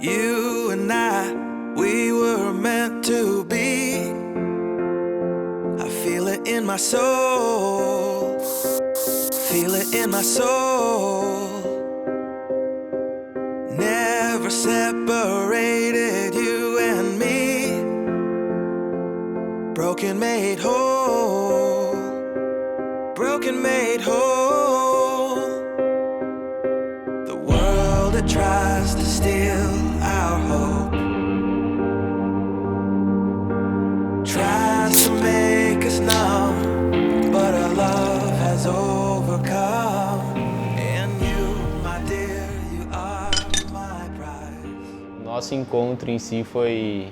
You and I, we were meant to be. I feel it in my soul. Feel it in my soul. Never separated, you and me. Broken made whole. Broken made whole. The world that tries to steal our hope tries to make us numb, but our love has overcome. And you, my dear, you are my prize. Nosso encontro em si foi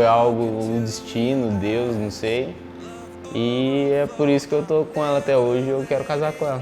algo, um destino, Deus, não sei. E é por isso que eu tô com ela até hoje e eu quero casar com ela.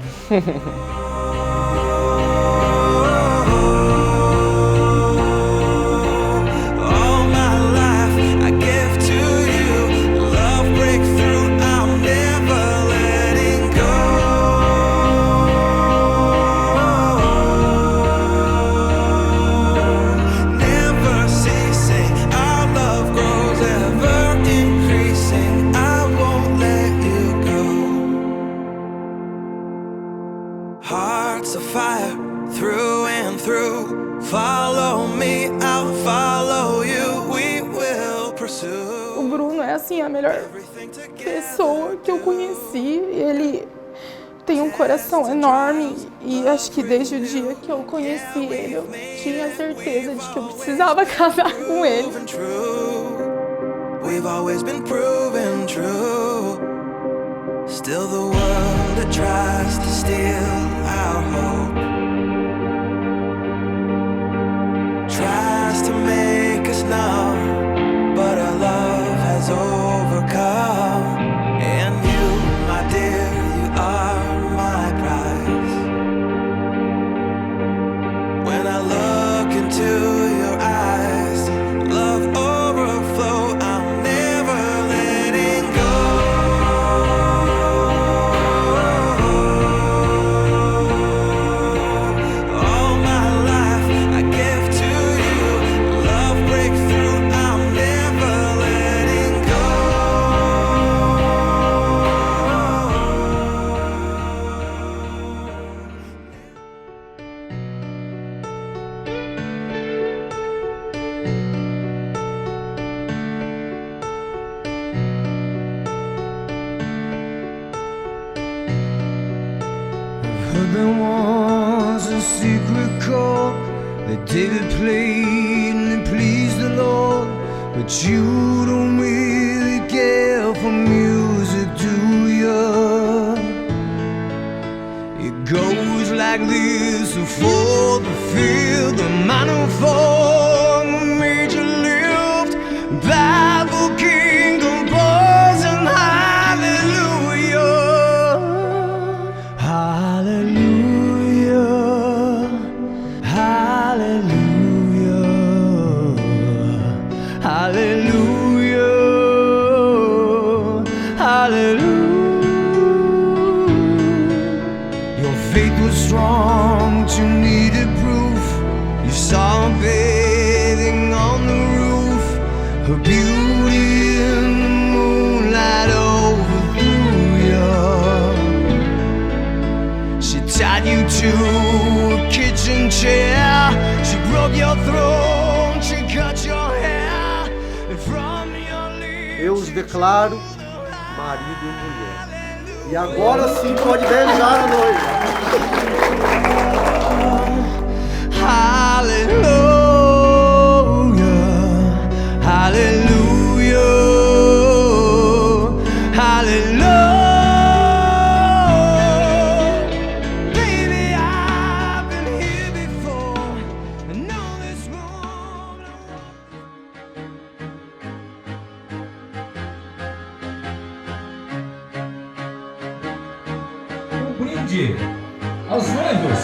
Hearts of fire through and through. Follow me, I'll follow you. We will pursue. O Bruno é assim a melhor pessoa que eu conheci. Ele tem um coração enorme e acho que desde o dia que eu conheci ele eu tinha certeza de que eu precisava casar com ele. We've always been proven true. Still the world that tries to steal our hope tries to make us numb, but our love has overcome. And you, my dear, you are my prize. When I look into your eyes, love overflow, I'm never letting go. All my life I give to you, love breakthrough, I'm never letting go. Heard there was a secret chord that David played and it pleased the Lord. But you don't really care for music, do ya? It goes like this: the fourth, the fifth, the minor fourth, the major lift, baffled king composing hallelujah. Hallelujah, hallelujah, hallelujah, hallelujah. Your faith was strong, but you needed proof. You saw her bathing on the roof, her beauty in the moonlight overthrew you. She tied you to a kitchen chair. She broke your throat. She cut your hair. And from your lips. Eu os declaro marido e mulher. E agora sim pode beijar a noiva. Hallelujah, hallelujah, hallelujah. Baby, I've been here before. I know this room. Um brinde aos noivos.